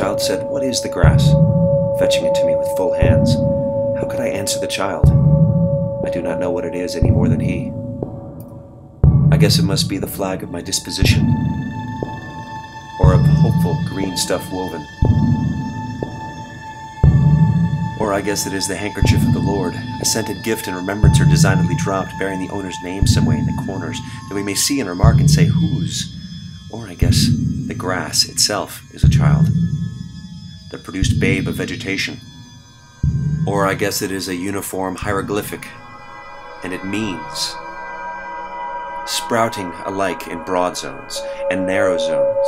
child said, "What is the grass?" fetching it to me with full hands. How could I answer the child? I do not know what it is any more than he. I guess it must be the flag of my disposition, or of hopeful green stuff woven. Or I guess it is the handkerchief of the Lord, a scented gift in remembrance or designedly dropped, bearing the owner's name some way in the corners, that we may see and remark and say, whose? Or I guess the grass itself is a child, the produced babe of vegetation. Or I guess it is a uniform hieroglyphic, and it means sprouting alike in broad zones and narrow zones,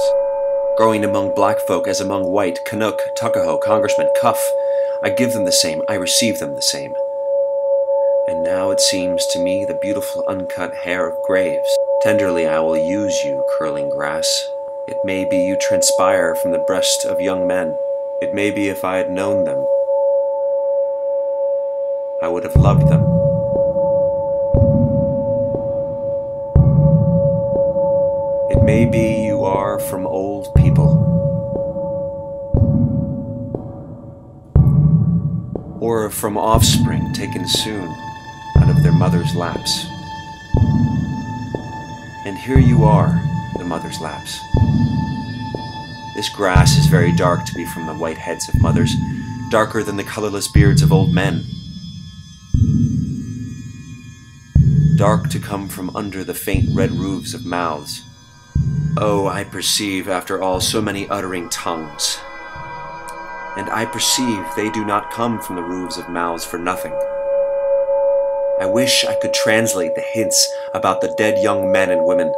growing among black folk as among white, Canuck, Tuckahoe, Congressman, Cuff. I give them the same, I receive them the same. And now it seems to me the beautiful uncut hair of graves. Tenderly I will use you, curling grass. It may be you transpire from the breast of young men. It may be if I had known them, I would have loved them. It may be you are from old people, or from offspring taken soon out of their mother's laps. And here you are, the mother's laps. This grass is very dark to be from the white heads of mothers, darker than the colorless beards of old men. Dark to come from under the faint red roofs of mouths. Oh, I perceive, after all, so many uttering tongues. And I perceive they do not come from the roofs of mouths for nothing. I wish I could translate the hints about the dead young men and women,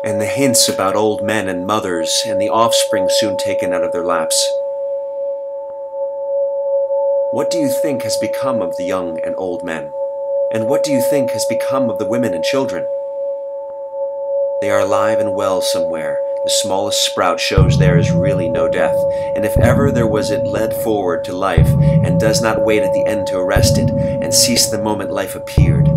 and the hints about old men and mothers and the offspring soon taken out of their laps. What do you think has become of the young and old men? And what do you think has become of the women and children? They are alive and well somewhere. The smallest sprout shows there is really no death, and if ever there was it led forward to life, and does not wait at the end to arrest it, and cease the moment life appeared.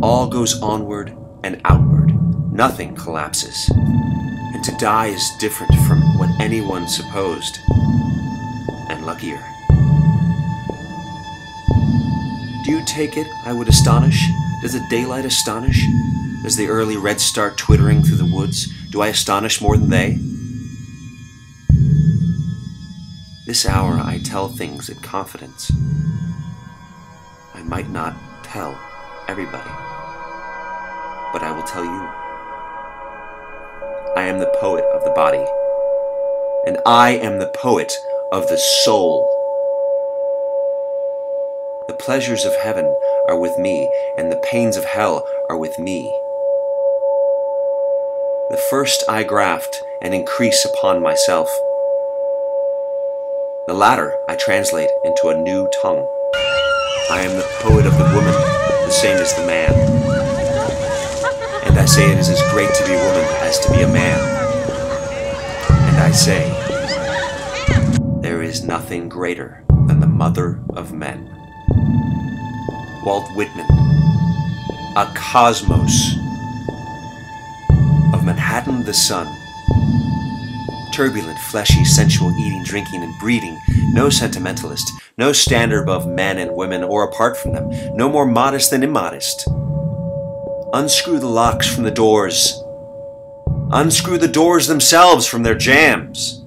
All goes onward and outward. Nothing collapses. And to die is different from what anyone supposed, and luckier. Do you take it I would astonish? Does the daylight astonish? Does the early red start twittering through the woods? Do I astonish more than they? This hour I tell things in confidence. I might not tell everybody, but I will tell you. I am the poet of the body, and I am the poet of the soul. The pleasures of heaven are with me, and the pains of hell are with me. The first I graft and increase upon myself. The latter I translate into a new tongue. I am the poet of the woman, the same as the man. And I say it is as great to be woman as to be a man. And I say, there is nothing greater than the mother of men. Walt Whitman, a cosmos of Manhattan the sun. Turbulent, fleshy, sensual eating, drinking, and breeding. No sentimentalist, no standard above men and women or apart from them, no more modest than immodest. Unscrew the locks from the doors. Unscrew the doors themselves from their jambs.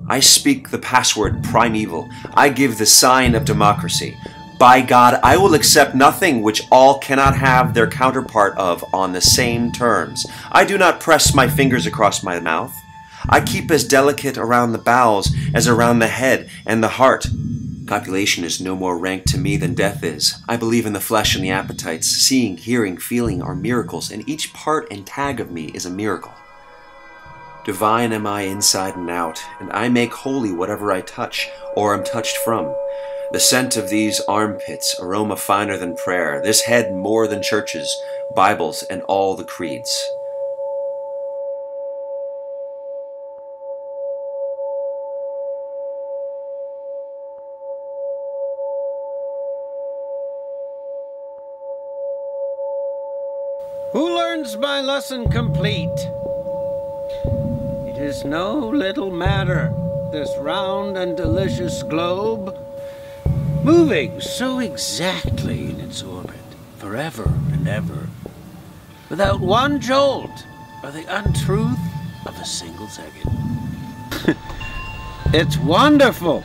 I speak the password primeval. I give the sign of democracy. By God, I will accept nothing which all cannot have their counterpart of on the same terms. I do not press my fingers across my mouth. I keep as delicate around the bowels as around the head and the heart. Copulation is no more rank to me than death is. I believe in the flesh and the appetites. Seeing, hearing, feeling are miracles, and each part and tag of me is a miracle. Divine am I inside and out, and I make holy whatever I touch or am touched from. The scent of these armpits, aroma finer than prayer, this head more than churches, Bibles, and all the creeds. Who learns my lesson complete? It is no little matter, this round and delicious globe, moving so exactly in its orbit, forever and ever, without one jolt or the untruth of a single second. It's wonderful.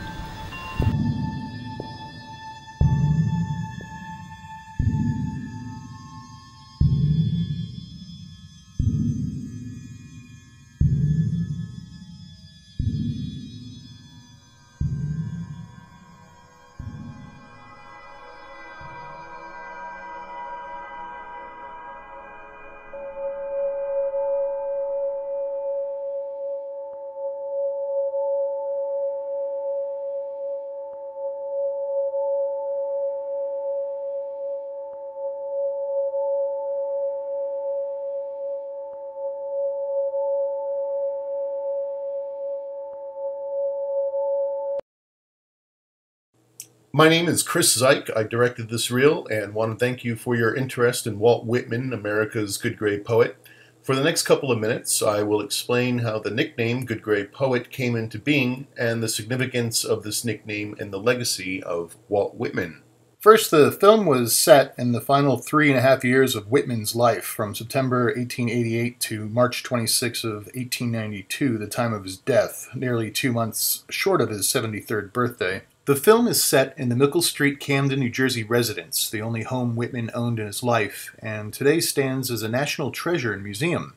My name is Chris Zeich. I directed this reel and want to thank you for your interest in Walt Whitman, America's Good Gray Poet. For the next couple of minutes, I will explain how the nickname Good Gray Poet came into being and the significance of this nickname and the legacy of Walt Whitman. First, the film was set in the final 3.5 years of Whitman's life, from September 1888 to March 26 of 1892, the time of his death, nearly 2 months short of his 73rd birthday. The film is set in the Mickle Street, Camden, New Jersey residence, the only home Whitman owned in his life, and today stands as a national treasure and museum.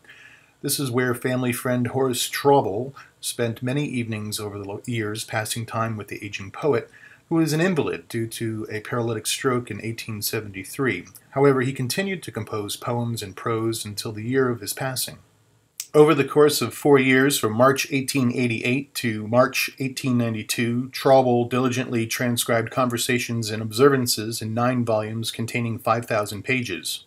This is where family friend Horace Traubel spent many evenings over the years passing time with the aging poet, who was an invalid due to a paralytic stroke in 1873. However, he continued to compose poems and prose until the year of his passing. Over the course of 4 years, from March 1888 to March 1892, Traubel diligently transcribed conversations and observances in 9 volumes containing 5,000 pages.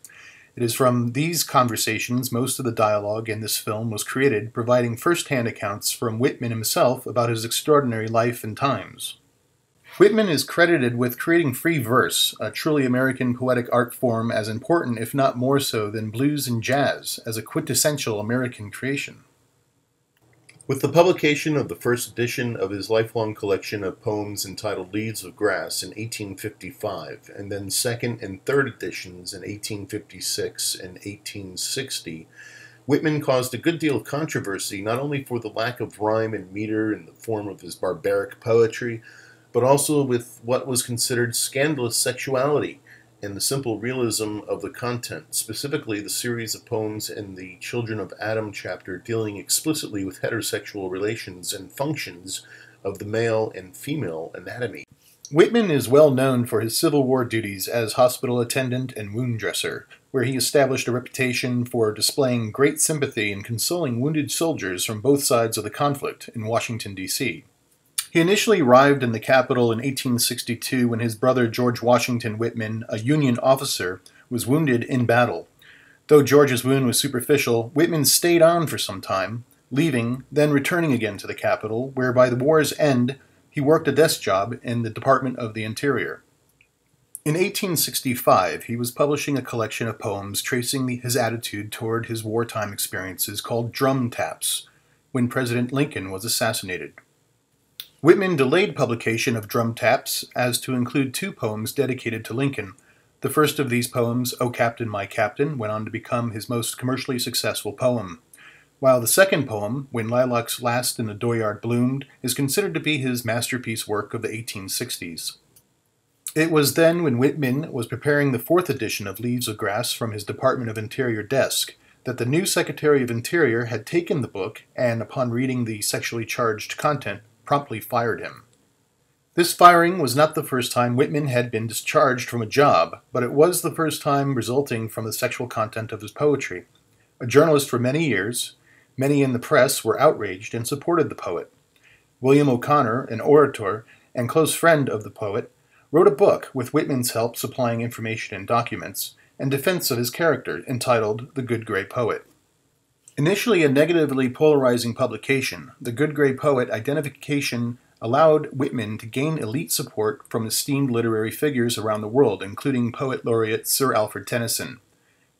It is from these conversations most of the dialogue in this film was created, providing first-hand accounts from Whitman himself about his extraordinary life and times. Whitman is credited with creating free verse, a truly American poetic art form as important, if not more so, than blues and jazz, as a quintessential American creation. With the publication of the first edition of his lifelong collection of poems entitled Leaves of Grass in 1855, and then second and third editions in 1856 and 1860, Whitman caused a good deal of controversy, not only for the lack of rhyme and meter in the form of his barbaric poetry, but also with what was considered scandalous sexuality and the simple realism of the content, specifically the series of poems in the Children of Adam chapter dealing explicitly with heterosexual relations and functions of the male and female anatomy. Whitman is well known for his Civil War duties as hospital attendant and wound dresser, where he established a reputation for displaying great sympathy and consoling wounded soldiers from both sides of the conflict in Washington, D.C. He initially arrived in the capital in 1862 when his brother George Washington Whitman, a Union officer, was wounded in battle. Though George's wound was superficial, Whitman stayed on for some time, leaving, then returning again to the capital, where by the war's end he worked a desk job in the Department of the Interior. In 1865, he was publishing a collection of poems tracing his attitude toward his wartime experiences called Drum Taps, when President Lincoln was assassinated. Whitman delayed publication of Drum Taps as to include 2 poems dedicated to Lincoln. The first of these poems, O Captain, My Captain, went on to become his most commercially successful poem, while the second poem, When Lilacs Last and the Dooryard Bloomed, is considered to be his masterpiece work of the 1860s. It was then when Whitman was preparing the 4th edition of Leaves of Grass from his Department of Interior desk that the new Secretary of Interior had taken the book and, upon reading the sexually charged content, promptly fired him. This firing was not the first time Whitman had been discharged from a job, but it was the first time resulting from the sexual content of his poetry. A journalist for many years, many in the press were outraged and supported the poet. William O'Connor, an orator and close friend of the poet, wrote a book with Whitman's help supplying information and documents in defense of his character, entitled The Good Gray Poet. Initially a negatively polarizing publication, The Good Gray Poet identification allowed Whitman to gain elite support from esteemed literary figures around the world, including poet laureate Sir Alfred Tennyson.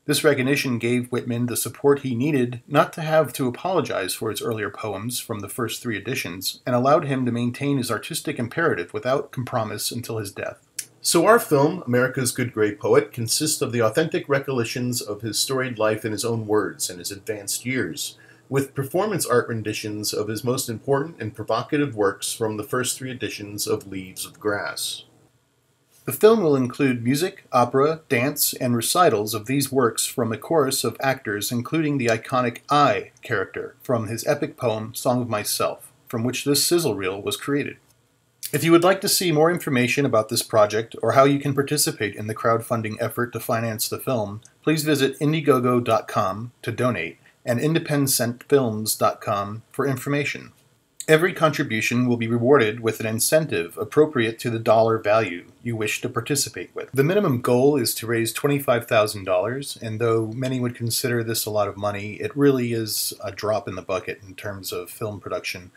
This recognition gave Whitman the support he needed not to have to apologize for his earlier poems from the first 3 editions, and allowed him to maintain his artistic imperative without compromise until his death. So our film, America's Good Gray Poet, consists of the authentic recollections of his storied life in his own words and his advanced years, with performance art renditions of his most important and provocative works from the first 3 editions of Leaves of Grass. The film will include music, opera, dance, and recitals of these works from a chorus of actors, including the iconic I character from his epic poem Song of Myself, from which this sizzle reel was created. If you would like to see more information about this project or how you can participate in the crowdfunding effort to finance the film, please visit Indiegogo.com to donate and IndepenCentFilms.com for information. Every contribution will be rewarded with an incentive appropriate to the dollar value you wish to participate with. The minimum goal is to raise $25,000, and though many would consider this a lot of money, it really is a drop in the bucket in terms of film production.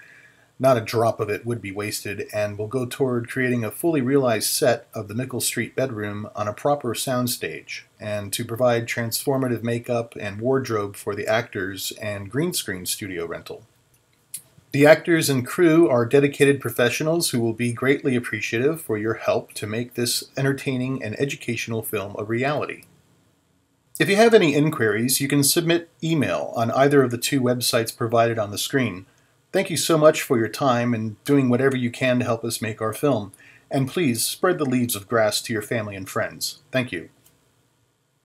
Not a drop of it would be wasted, and will go toward creating a fully realized set of the Mickle Street bedroom on a proper soundstage, and to provide transformative makeup and wardrobe for the actors and green screen studio rental. The actors and crew are dedicated professionals who will be greatly appreciative for your help to make this entertaining and educational film a reality. If you have any inquiries, you can submit email on either of the 2 websites provided on the screen. Thank you so much for your time and doing whatever you can to help us make our film. And please spread the Leaves of Grass to your family and friends. Thank you.